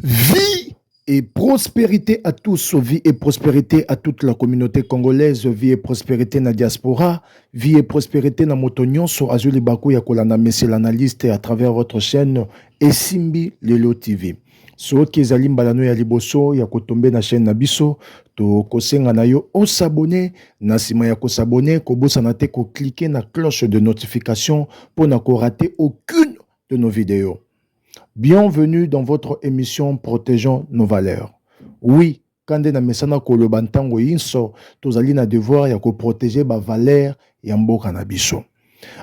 Vie et prospérité à tous, vie et prospérité à toute la communauté congolaise, vie et prospérité na diaspora, vie et prospérité na motonyonso azuli baku ya kolanda mesi l'analyste à travers votre chaîne Esimbi Lelo TV. Soki ezali mbalano ya liboso ya kotombe na chaîne na biso, to kosenga na yo o s'abonner, na sima ya ko s'abonner, ko bosana te ko cliquer na cloche de notification pour na ko rater aucune de nos vidéos. Bienvenue dans votre émission Protégeons nos valeurs. Oui, quand na mesana koloba ntango inso, tozali na devoir ya ko protéger ba valeur ya mboka na biso.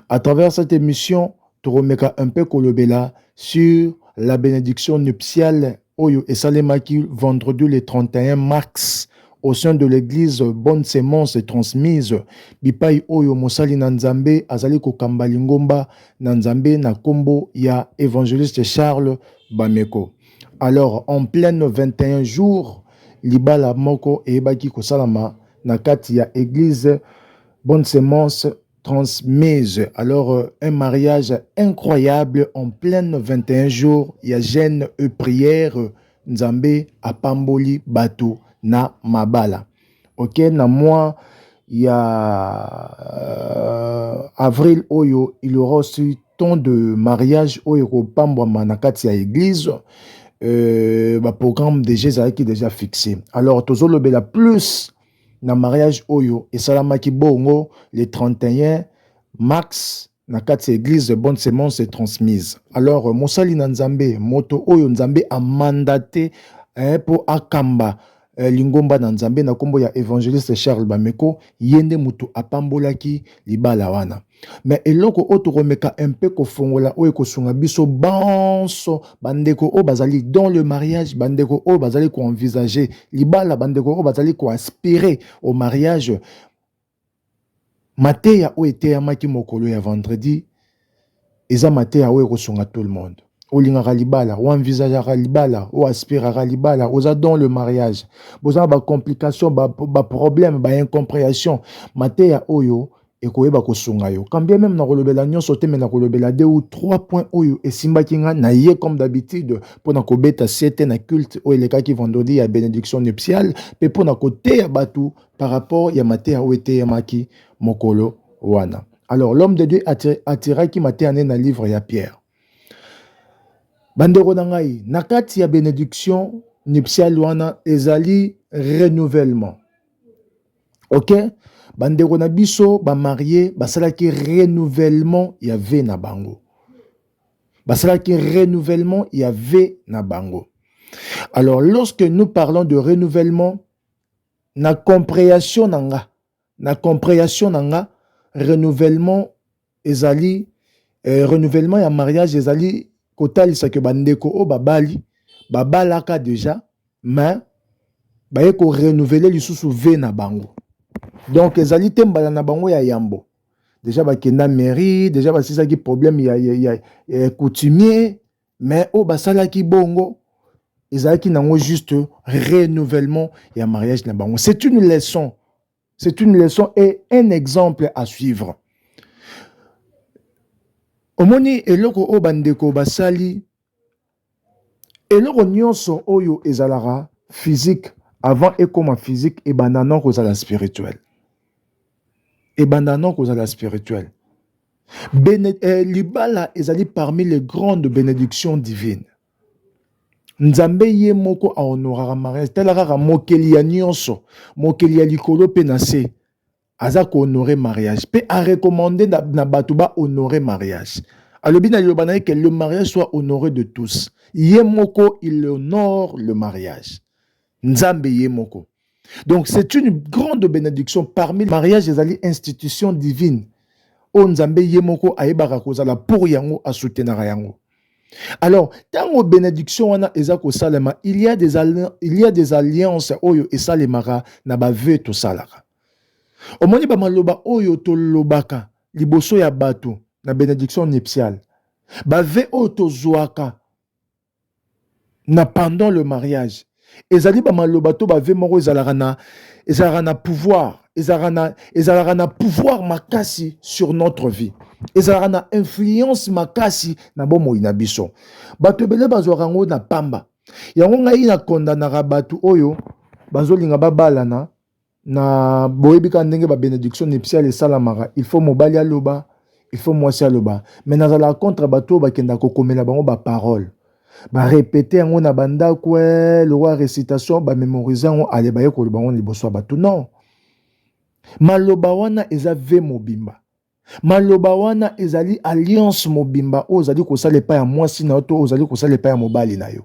À travers cette émission, tu remeka un peu kolobela sur la bénédiction nuptiale oyo esalemaki vendredi le 31 mars au sein de l'église Bonne Sémence transmise bipai oyo mosali na Nzambe azali kokamba lingomba na Nzambe na kombo ya évangéliste Charles Bameko. Alors en pleine 21 jours libala moko ebaki kosalama na kati ya église Bonne Sémence transmise. Alors, un mariage incroyable en pleine 21 jours. Il y a jeûne et prière. Nzambe apamboli batu na mabala. Ok, na moi, il y a avril oyo, il y aura aussi tant de mariage oyo pambwa manakati ya église. Programme déjà qui est déjà fixé. Alors, tozolo bela plus na mariage oyo et salamaki bongo le 31 mars na kati église Bonne Sémence est transmise. Alors mosali na Nzambe moto oyo Nzambe a mandaté pour akamba lingomba na Nzambe na kombo ya évangéliste Charles Bameko yende mutu apambolaki libala wana. Mais eloko oto remeka un peu kofongola oyo kosunga biso banso bandeko o bazali dans le mariage, bandeko o bazali ko envisager libala, bandeko o bazali ko aspirer au mariage. Mateya o eteyamaki mokolo ya vendredi eza mateya oyo kosunga tout le monde. Olingaka libala, ou envisageaka libala, ou aspirera libala, oza dans le mariage. Boza ba complication, ba problème, ba incompréhension. Mateya oyo ekoyeba kosunga yo. Quand bien même na kolobela nyonso te me na kolobela 2 ou 3 points oyo esimbaki nga na ye comme d'habitude pour na kobeta 7 na culte oyo elekaki vendredi ya bénédiction nuptiale pe pour na koteya batu par rapport ya mateya oyo eteyamaki mokolo wana. Alors l'homme de Dieu attiraki mateya ne na livre ya Pierre. Bandeko na ngai, na kati ya bénédiction nuptiale wana ezali renouvellement. OK? Bandeko na biso ba marié basalaki renouvellement ya ve na bango. Basalaki renouvellement ya ve na bango. Alors lorsque nous parlons de renouvellement, na compréhension nanga, renouvellement ezali renouvellement ya mariage ezali kotalisa ke bandeko o babalaka déjà mais baye ko renouveler lisusu ve na bango. Donc ezali te mbala na bango ya yambo. Déjà bakenda mairie, déjà basisaki problème ya coutumier, mais o basalaki bongo ezalaki nango juste renouvellement ya mariage na bango. C'est une leçon et un exemple à suivre. Omoni eloko o bandeko basali eloko nyonso oyo ezalara physique avant et comme physique et bandanon kozala spirituel. Libala ezali parmi les grandes bénédictions divines. Nzambe ye moko a honorara mariage telaka mokeli ya nyonso mokeli ya likolo pe na se aza ko honorer mariage pe a recommander na bato ba honorer mariage. Alobi na liloba na que le mariage soit honoré de tous. Ye moko il honore le mariage. Nzambe ye moko. Donc c'est une grande bénédiction parmi les mariages ezali institution divine. O Nzambe ye moko ayebaka kozala pour yango a soutenir yango. Alors, tango bénédiction wana ezako salema, il y a des alliances oyo esalemaka na ba ve to salaka. Omoni ba maloba oyo to lobaka liboso ya bato na bénédiction nuptiale. Ba ve oyo to zwaka na pendant le mariage. Ezali ba maloba to ba ve moko ezalaka na pouvoir, ezalaka na pouvoir makasi sur notre vie. Ezalaka na influence makasi na bomoi na biso. Bato ebele bazwaka ngo na pamba. yango ngai na kondanaka bato oyo bazolinga babalana na boyebika ndenge ba bénédiction nuptiale esalamaka. Il faut mobali aloba, il faut mwasi aloba. Mais nazala contre bato bakenda kokomela bango ba parole. Ba répéter yango na bandako le roi récitation ba mémoriser yango ale baye ko bango liboso bato. Non. Maloba wana eza ve mobimba. Maloba wana ezali alliance mobimba o ozali kosala epai ya mwasi na yo to ozali kosala epai ya mobali na yo.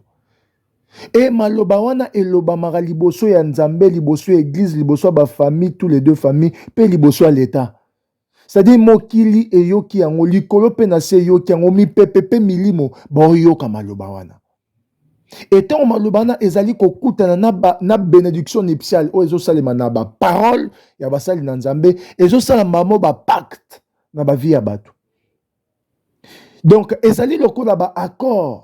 Et maloba wana eloba maka liboso ya nzambe, liboso ya église, liboso ba famille, tous les deux familles, pe liboso ya l'état. C'est-à-dire mokili eyoki yango likolo pe na se yoki yango mi pepe pe milimo ba oyoka maloba wana. Et tant maloba wana ezali kokutana na bénédiction nuptiale o ezosalema na ba parole ya basali na nzambe, ezosalema mo ba pacte na ba vie ya bato. Donc ezali lokola ba accord.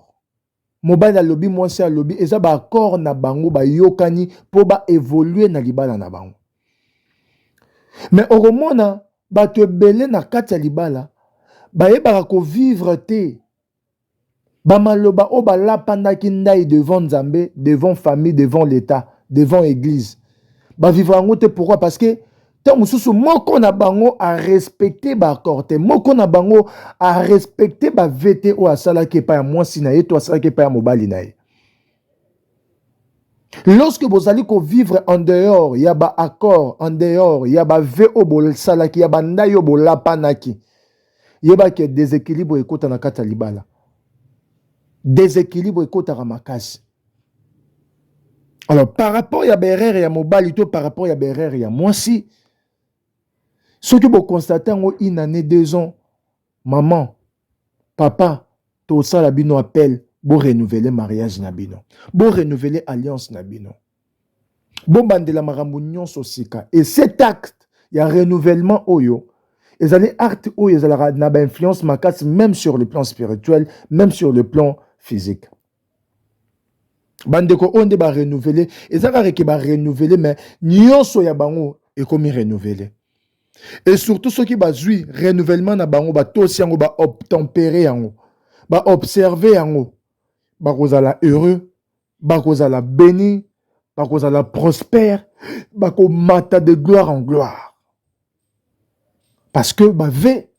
Mobile alobi mwasi alobi eza ba accord na bango ba yokani po ba évoluer na libala na bango. Mais oromona bato ebele na kati ya libala ba yebaka ko vivre te. Ba maloba o ba lapandaki ndai devant Nzambe, devant famille, devant l'état, devant église. Ba vivre en te pourquoi? Parce que tant mususu moko na bango a respecter ba accord te, moko na bango a respecter ba vete o asala ke pa ya mwasi na ye to asala ke pa ya mobali na ye. Lorsque vous allez vivre en dehors, il y a ba accord, en dehors, il y a ba ve o bol salaki, il y a ba ndayo bol lapanaki. Il y a ba ke déséquilibre ekota na kata libala. Déséquilibre ekota ramakasi. Alors par rapport à Berrer et à mobali to par rapport à Berrer et à mwasi, ce que vous constatez en une année, 2 ans, maman, papa, tout ça, la bino appelle, pour renouveler mariage nabino, pour renouveler alliance nabino. Bon bandela marambounion sosika. Et cet acte, il y a renouvellement oyo. Et ça les actes oyo, ça n'a pas influence makas même sur le plan spirituel, même sur le plan physique. Bandeko onde ba renouveler, et ça va renouveler, mais nyonso ya bango et comme renouveler. Et surtout ceux qui bazui renouvellement na bango ba tosi yango ba obtempérer yango ba observer yango ba kozala heureux ba kozala béni ba kozala prospère ba ko mata de gloire en gloire parce que ba ve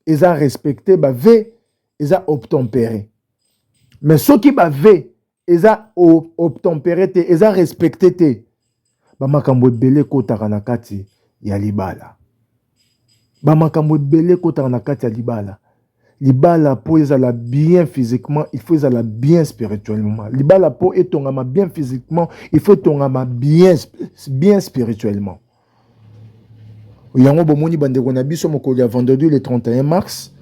eza respecté ba ve eza obtempérer mais ceux qui ba ve eza obtempérer te eza respecté te ba makambo ebele kotaka na kati ya libala. Bamakambo ebele kota na kati ya libala. Libala po ezala bien physiquement, il faut ezala bien spirituellement. Libala po etongama bien physiquement, il faut etongama bien spirituellement. Yango bomoni bandeko na biso mokolo ya vendredi le 31 mars,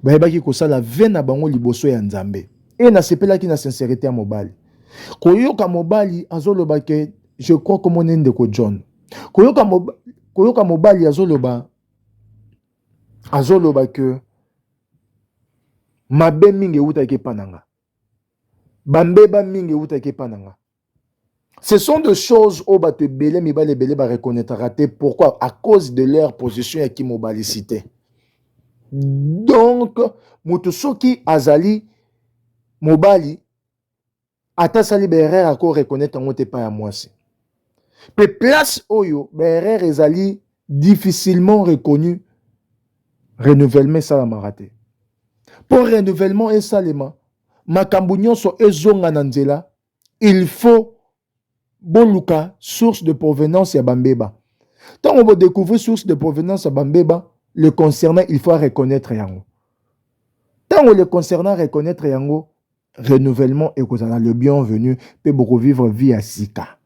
bayebaki kosala ve na bango liboso ya Nzambe. Et na sepelaki na sincérité ya mobali. Koyoka mobali azoloba ke je crois comme on est ndeko John. Koyoka mobali azoloba que mabe mingi utake pananga. Bambeba mingi utake pananga. Ce sont des choses où ba te belé mi ba le belé ba reconnaître raté. Pourquoi? À cause de leur position et qui mobilicité. Donc, mutusoki azali mobali ata sali berer à ko reconnaître ngote pa ya mwasi. Pe place oyo berer ezali difficilement reconnu. Renouvellement ça m'a raté. Pour renouvellement et salema, makambo nyonso ezonga na nzela, il faut boluka source de provenance ya bambeba. Tant on va découvrir source de provenance ya bambeba, le concernant il faut reconnaître yango. Tant on le concernant reconnaître yango, renouvellement et kozala le bienvenu peut beaucoup vivre via sika.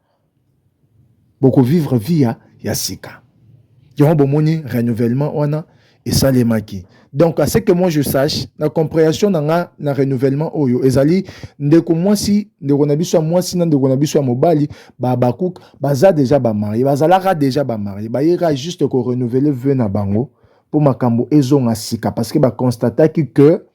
Beaucoup vivre via sika. Yango bomoni renouvellement wana et ça les maquis. Donc à ce que moi je sache, la compréhension na renouvellement oyo ezali ndeko mwasi ndeko na biso mwasi na ndeko na biso mobali ba bakuk baza déjà ba marié bazalaka déjà ba marié ba ira juste ko renouveler vœu na bango pour makambo ezonga sika parce que ba constataki que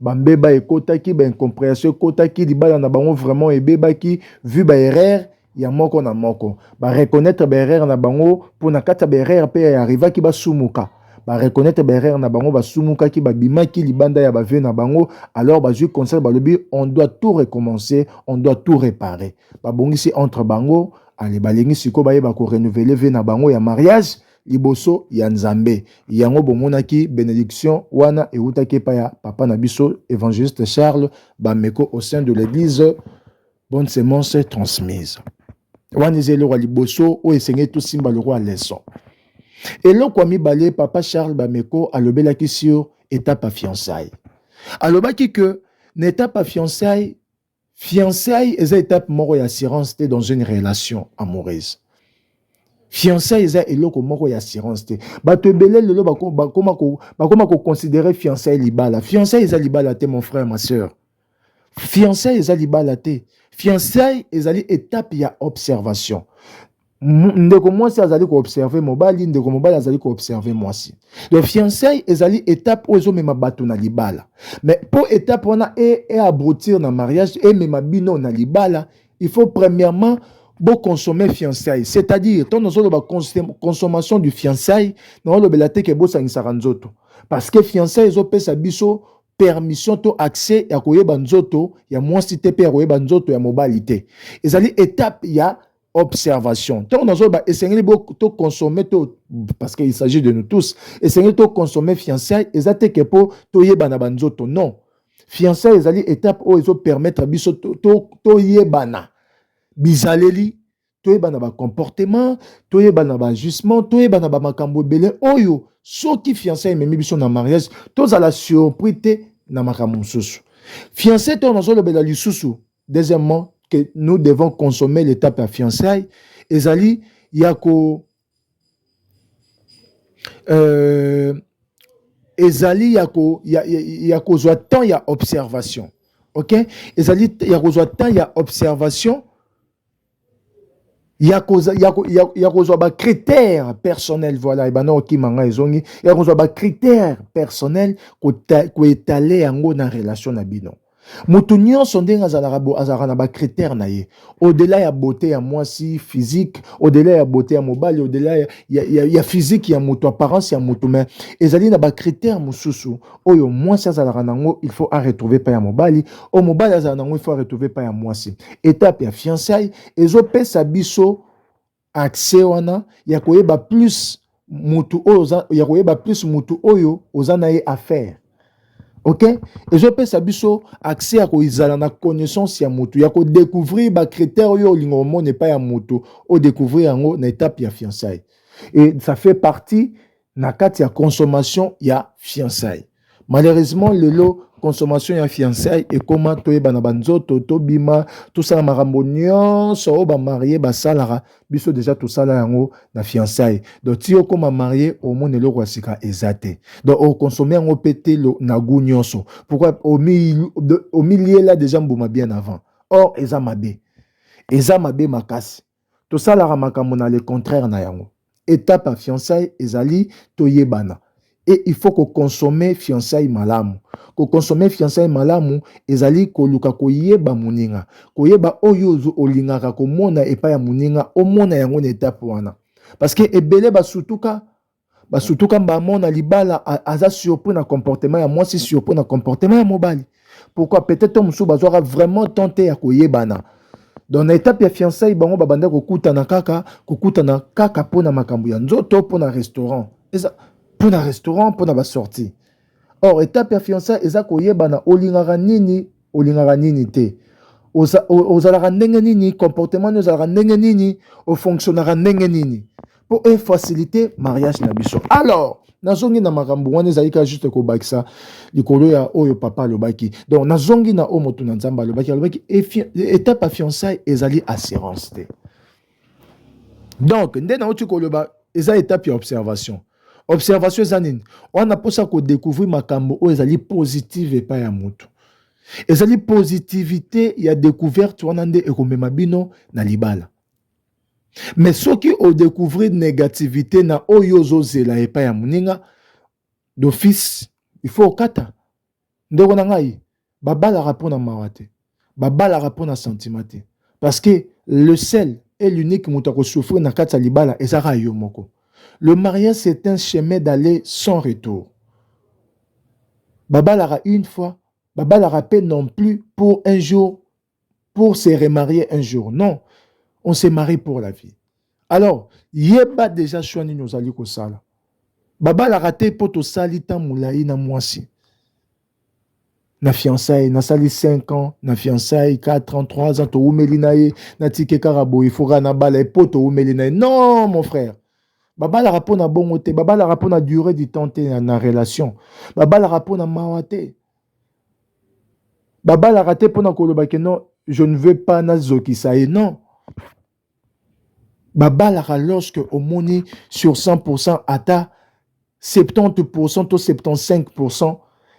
bambeba ekotaki ba incompréhension ekotaki libala na bango vraiment ebebaki vu ba erreur ya moko na moko ba reconnaître ba erreur na bango pour na kata ba erreur pe ya arriva ki ba sumuka ba reconnaître ba erreur na bango ba sumuka ki ba bimaki libanda ya ba vie na bango alors ba ju conseil ba lobi on doit tout recommencer, on doit tout réparer. Ba bongisi entre bango ale balingi siko ba yeba ko renouveler vie na bango ya mariage liboso ya Nzambe. Yango bomonaki bénédiction wana eutaki pa ya papa na biso évangéliste Charles Bameko au sein de l'église Bonne Sémence transmise. Wana ezelo wa liboso o esengé tout simba le roi leçon. Et là, quand mi papa Charles Bameko a lobelaki sur étape à fiançailles. Alobaki que n'étape à fiançailles, fiançailles est une étape moro ya assurance dans une relation amoureuse. Fiançailles est eloko moro ya assurance te. Bato ebele lelo bakoma ko considérer fiançailles libala. Fiançailles est libala te mon frère ma sœur. Fiançailles est libala te. Fiançailles est étape ya observation. Ndeko mwasi azali ko observer mobali, ndeko mobali azali ko observer mwasi. Le fiançailles ezali étape ozo mema bato na libala. Mais pour étape wana et aboutir na mariage et mema bino na libala, il faut premièrement bon consommer fiançailles. C'est-à-dire ton ozolo ba consommation du fiançailles, na lo belate ke bo sangisaka nzoto. Parce que fiançailles ezo pesa biso permission to accès ya koyeba nzoto ya mwasi te pe ya koyeba nzoto ya mobali te. Ezali étape ya observation. Tant nous avons essayé de consommer parce qu'il s'agit de nous tous. Essayé de consommer fiançailles. Exactement que pour toyer bana banzoto non. Fiançailles ezali étape où ils ont permettre à biso toyer bana bizaleli toyer bana ba comportement toyer bana ba ajustement toyer bana ba makambo belé oyo soki fiançailles même biso na mariage tous à la surprise na makambo susu. Fiançailles to nous avons bela lisusu. Deuxièmement que nous devons consommer l'étape à fiançailles. Ezali yako ezali yako zwa temps ya observation. OK? Ezali yako zwa temps ya observation. Yako zwa ba critères personnels voilà ibana okimanga ezongi yako zwa ba critères personnels ko étaler yango na relation na bino. Mutu nyonso ndenge azalaka na ba critères na ye. Au-delà ya beauté ya mwasi physique, au-delà ya beauté ya mobali, au-delà ya physique ya mutu, apparence ya mutu, mais ezali na ba critères mususu. Oyo mwasi azalaka nango, il faut en retrouver pa ya mobali. O mobali azalaka nango, il faut en retrouver pa ya mwasi. Étape ya fiançailles, ezopesa biso accès wana ya koyeba plus mutu oyo, ya koyeba plus mutu oyo ozana ye affaire. OK? Et je peux sabiso accès à la connaissance ya mutu, ya ko découvrir ba critères yo lingomo n'est pas ya mutu, o découvrir en na étape ya fiançailles. Et ça fait partie na kati ya consommation ya fiançailles. Malheureusement le lot consommation ya fiançailles et comment toyeba na banzoto to bima tout ça makambo nyonso o ba marié ba salara biso déjà tout ça là yango na fiançailles. Donc ti o comme marié au monde le roi sika ezate. Donc o consommer en pété le na goût nyonso. Pourquoi au milieu là déjà mbuma bien avant. Or eza mabe. Eza mabe makasi. Tout ça là makambo na le contraire na yango. Étape à fiançailles ezali toyebana. Et il faut qu'on consomme fiançailles malamu. Qu'on consomme fiançailles malamu, ezali ko luka ko yeba muninga. Ko yeba oyo olingaka ko mona epa ya muninga, o mona yango na étape wana. Parce que ebele basutuka ba mona libala aza surpris na comportement ya moi si surpris na comportement ya mobali. Pourquoi peut-être musu bazwaka vraiment tenté ya ko yebana. Dans l'étape ya fiançailles bango babanda ko kutana kaka pona makambo ya nzoto pona restaurant. Pour un restaurant, pour une sortie. Or, étape ya fiançailles, eza koyebana olingaka nini te. Ozalaka ndenge nini, comportement ozalaka ndenge nini, fonctionnera ndenge nini. Pour faciliter mariage na biso. Alors, nazongi na makambo wana ezalika juste ko bakisa likolo ya oyo papa lobaki. Donc nazongi na o moto na nzamba lobaki étape ya fiançailles ezali assurance te. Donc, ndena otu ko loba eza étape ya observation. Observation zanine. On a pour ça qu'on découvre makambo o ezali positive et pas ya mutu. Ezali positivité ya découverte wana nde ekomema bino na libala. Mais ce qui o découvrir négativité na oyo zozela et pas ya muninga d'office il faut kata. Ndeko na ngai babala rapona mawate. Babala rapona sentimate. Parce que le seul et l'unique mutu ko souffrir na kata libala ezara yo moko. Le mariage, c'est un chemin d'aller sans retour. Baba Lara une fois, Baba Lara paix non plus pour un jour, pour se remarier un jour. Non, on se marie pour la vie. Alors, yeba déjà choisi nous allons ko sala. Baba Lara te poto sali tan moulaï na mwasi. Na fiançailles, na sali 5 ans, na fiançailles 4 ans, 3 ans, to oumeli na ye, na tike karabo, il faut na bala e poto oumeli na ye. Non, mon frère. Baba la rapon na bon te, baba la rapon na durée du temps te na relation. Baba la rapon na mawate. Baba la raté pour na koloba que non, je ne veux pas na zoki ça et non. Baba la lorsque au moni sur 100% ata 70% ou 75%,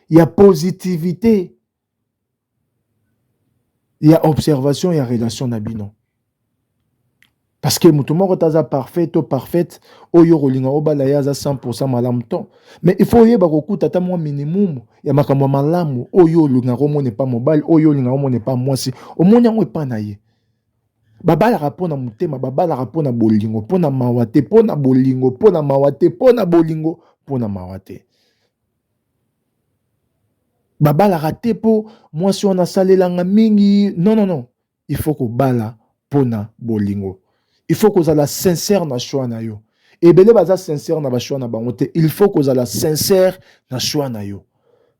il y a positivité. Il y a observation, il y a relation nabino. Parce que mutumo rotaza parfait ou parfaite, oyo rolinga obala yaza 100% malamu to. Mais il faut yeba kokuta ta mo minimum ya makambo malamu oyo linga romo n'est pas mobile, oyo linga romo n'est pas moi si. Omoni yango epa na ye. Baba la rapona mutema, baba la rapona bolingo, pona mawate, pona bolingo, pona mawate, pona bolingo, pona mawate. Baba la raté po moi si on a salé langa mingi, non non non, il faut ko bala pona bolingo. Il faut que vous soyez sincère na choix na yo. Et belé baza sincère na ba choix na bango te. Il faut que vous soyez sincère na choix na yo.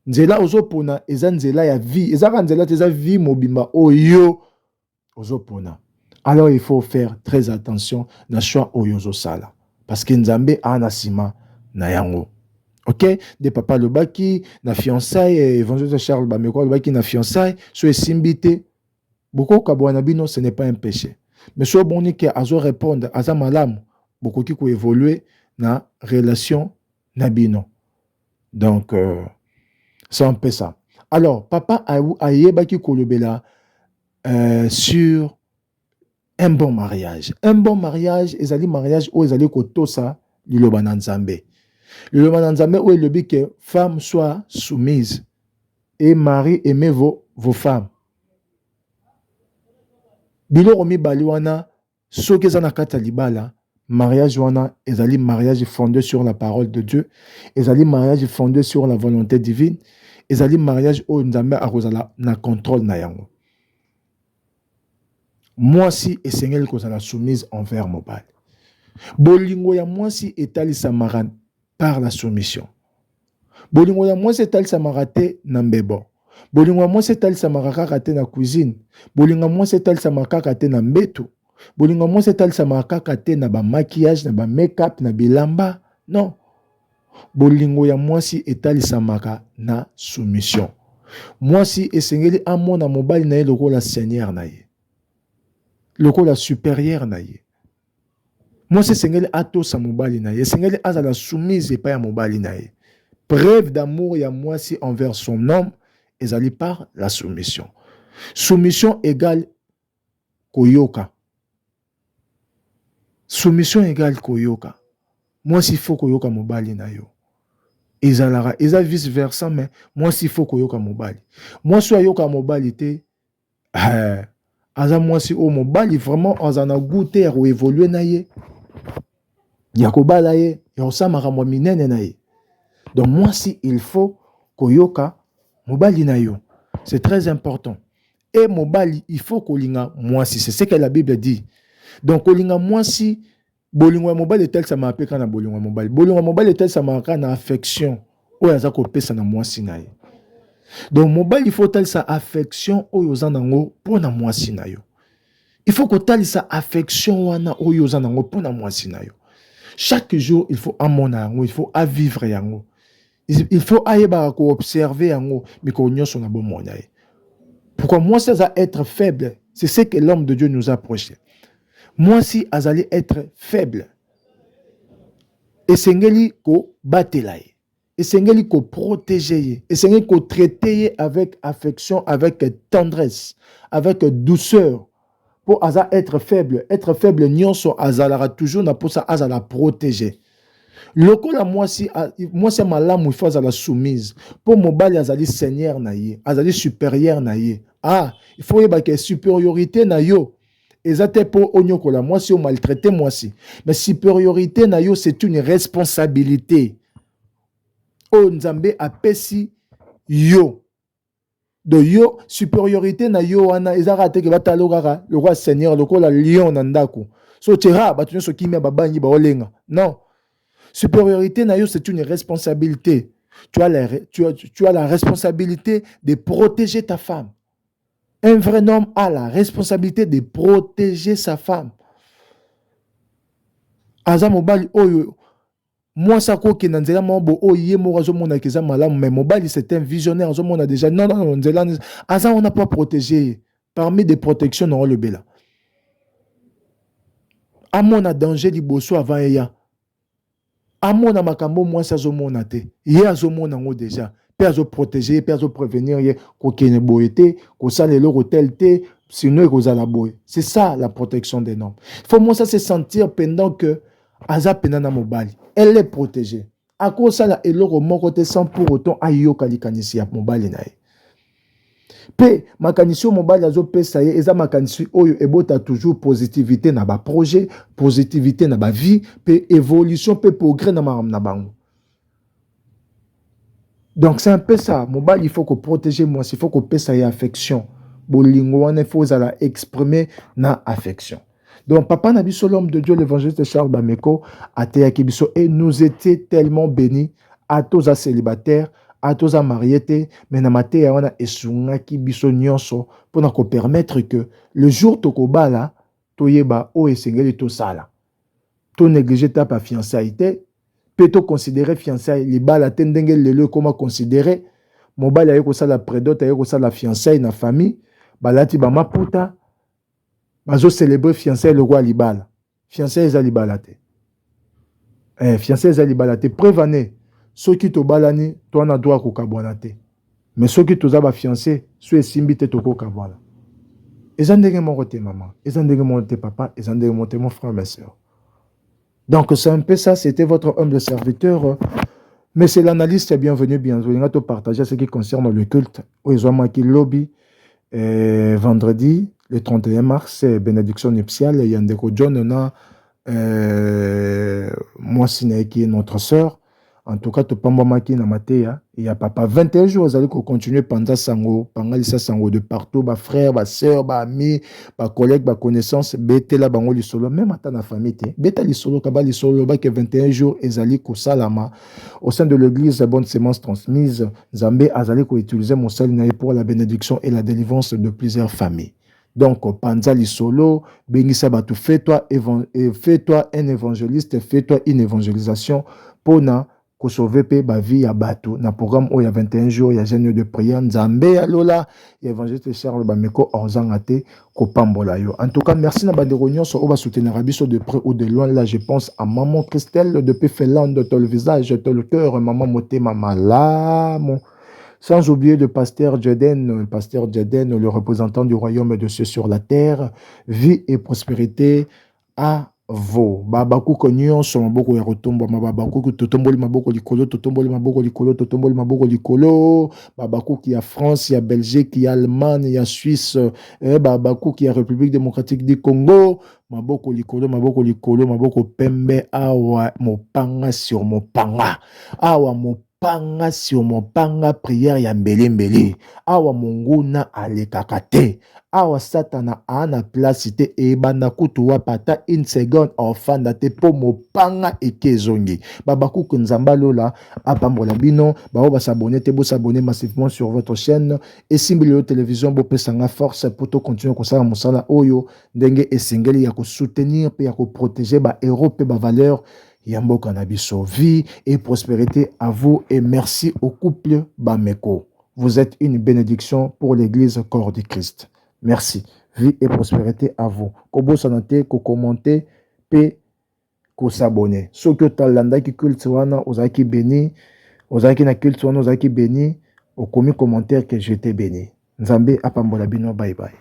Nzela ozo pona eza nzela ya vie. Eza ka nzela teza vie mobimba oyo ozo pona. Alors il faut faire très attention na choix oyo ozo sala. Parce que Nzambe ana sima na yango. OK? De papa le baki na fiançailles évangile Charles Bameko le baki na fiançailles so esimbité. Beaucoup kabwana bino ce n'est pas un péché. Mais si on dit que azo répondre à ça malam, beaucoup qui peut évoluer na relation nabino. Donc c'est un peu ça. Alors papa a yebaki kolobela sur un bon mariage. Un bon mariage, ezali mariage où ezali kotosa liloba na Nzambe. Liloba na Nzambe où il dit que femme soit soumise et mari aimez vos femmes. Biloko mibali wana soki eza na kati ya libala mariage wana ezali mariage fondé sur la parole de Dieu, ezali mariage fondé sur la volonté divine, ezali mariage oyo Nzambe akozala na contrôle na yango. Mwasi esengeli kozala soumise envers mobali. Bolingo ya mwasi etalisamaka par la soumission. Bolingo ya mwasi etalisamaka te na mbebo. Bolingo ya mwasi etalisamaka kaka te na cuisine. Bolingo ya mwasi etalisamaka kaka te na mbeto. Bolingo ya mwasi etalisamaka kaka te na ba maquillage, na ba make-up, na bilamba. Non. Bolingo ya mwasi etalisamaka na soumission. Mwasi esengeli amona mobali na ye lokola seigneur na ye. Lokola supérieur na ye. Mwasi esengeli atosa mobali na ye. Esengeli azala soumise epai ya mobali na ye. Preuve d'amour ya mwasi envers son homme ezali par la soumission. Soumission égale koyoka. Soumission égale koyoka. Mwasi il faut koyoka mobali na yo. Ezalara, eza vice versa, mais mwasi il faut koyoka mobali. Mwasi ayoka mobali te, aza mwasi o mobali vraiment azana goûter ya ko évoluer na ye. Ya ko bala ye, ya osamaka mwa minene na ye. Donc mwasi il faut koyoka mobali na yo. C'est très important. Et mobali, il faut kolinga mwasi. C'est ce que la Bible dit. Donc kolinga mwasi, bolingo mobali est tel ça m'a appelé kana bolingo mobali. Bolingo mobali est tel ça m'a kana affection. Oyo aza ko pesa na mwasi na ye. Donc mobali il faut tel sa affection oyo zanango pour na mwasi na yo. Il faut que tel sa affection wana oyo zanango pour na mwasi na yo. Chaque jour il faut amona yango, il faut à vivre yango. Il faut aïeba ko observer yango mais ko nyonso na bomo na ye. Pourquoi moi c'est à être faible, c'est ce que l'homme de Dieu nous a prêché. Moi si azali être faible. Et sengeli ko batelaye. Et sengeli ko protéger. Et sengeli ko traiter avec affection, avec tendresse, avec douceur. Pour aza être faible nyonso azalara toujours na pour ça azala protéger. Lokola moi si malamu il faut azala soumise. Pour mobali azali seigneur na ye, azali supérieur na ye. Ah, il faut yeba que supériorité na yo. Ezate pour onyokola moi si on maltraité moi si. Mais supériorité na yo c'est une responsabilité. O nzambe apesi yo. De yo supériorité na yo wana ezaka te ke batalo kaka le roi seigneur lokola lion na ndako. So tira batu nyonso kimia babanyi ba olenga. Non. Supériorité na yo c'est une responsabilité. Tu as la responsabilité de protéger ta femme. Un vrai homme a la responsabilité de protéger sa femme. Aza mobali oyo moi ça ko ke nanzela mambo oye mo razo mona keza malamu mais mobali c'est un visionnaire zo mona déjà non nzela aza on n'a pas protégé parmi des protections dans le bela. A mona danger liboso avant ya. A mona makambo moi ça zo mona te. Ye azo mona ngo déjà. Pe azo protéger, pe azo prévenir ye ko kene boyete, ko sale le hotel te, sinon ko la boy. C'est ça la protection des noms. Faut moi ça se sentir pendant que aza penana mobali. Elle est protégée. À cause ça la eloko moko te sans pour autant ayo kalikanisi ya mobali na ye. Pe makanisi mobali azo pesa ye eza makanisi oyo ebota toujours positivité na ba projet, positivité na ba vie, pe évolution pe progrès na bango. Donc c'est un peu ça. Mobile, il faut qu'on protège moi, il faut qu'on paie sa affection. Bolingo, il faut la exprimer na affection. Donc papa Nabiso, l'homme de Dieu, l'évangéliste Charles Bameko, a Teyakibiso, et nous étions tellement bénis à tous les célibataires, à tous les mariés, mais na mate ya wana esunga ki biso nyonso pour nous permettre que le jour tokobala toyeba o esengeli to sala. To négliger ta pa fiançailles. Peut-on considérer fiançailles les balles tendenge lelo comment considérer mobile ayeko ça la prédote ayeko ça la fiançailles na famille balati ba maputa bazo célébrer fiançailles le roi libala fiançailles za libala te fiançailles za libala te prévané ceux qui to balani toi na droit ko kabwana te mais ceux qui to za ba fiancé ceux simbi te to ko kabwana ezandenge mon côté maman ezandenge mon côté papa ezandenge mon côté mon frère mes sœurs. Donc, c'est un peu ça, c'était votre humble serviteur. Mais c'est l'analyste, bienvenue, bienvenue. On va te partager ce qui concerne le culte. Ils ont marqué lobby vendredi, le 31 mars, bénédiction nuptiale. Il y a Ndeko John, on a moi, qui est notre sœur. En tout cas, tu peux m'amarquer dans ma tête. Il y a papa 21 jours, vous allez continuer pendant sango, pendant les sango de partout, ma frère, ma soeur, ma ami, ma collègue, ma connaissance, bête la bango li solo, même à ta famille, bête li solo, kaba li solo, ba que 21 jours, ezali ko salama au sein de l'église, bonne sémence transmise, Zambé azali ko utiliser mon sel pour la bénédiction et la délivrance de plusieurs familles. Donc, Panzali solo, Benissa Batou, fais-toi un évangéliste, fais-toi une évangélisation pour ko sauver pe ba vie ya bato na programme où il y a 21 jours il y a jeûne de prière Nzambe alola il y a évangéliste Charles Bameko orzangate ko pambola yo. En tout cas merci na bandeko nyonso o ba soutenir biso de près ou de loin. Là je pense à maman Christelle depuis Finlande, ton le visage, ton le cœur, maman Motema Malamo. Sans oublier le pasteur Jeden, le représentant du royaume de ceux sur la terre. Vie et prospérité à vous. Babaku konyon so maboko ya rotombo babaku totomboli maboko likolo totomboli maboko likolo totomboli maboko likolo babaku qui a France, il y a Belgique, il y a Allemagne, il y a Suisse, babaku qui a République démocratique du Congo maboko likolo maboko pembe awa mopanga sur mopanga awa mopanga sur mopanga prière ya mbele awa monguna alekakate awa satana ana place te e banda kutu wapata une seconde enfanda te po mopanga ekezongi babaku kunzamba lola apambola bino bao ba s'abonner te bo s'abonner massivement sur votre chaîne et simbili télévision bo pesanga force pour to continuer ko sala musala oyo ndenge esengeli ya ko soutenir pe ya ko protéger ba héros pe ba valeur yambo kanabiso vie et prospérité à vous et merci au couple Bameko. Vous êtes une bénédiction pour l'église corps du Christ. Merci. Vie et prospérité à vous. Kobo sanate, ko commenter, pe ko s'abonner. Ce que talanda ki culte wana, ozaki béni, ozaki na culte wana, ozaki béni, au commis commentaire que j'étais béni. Nzambe apambola bino, bye bye.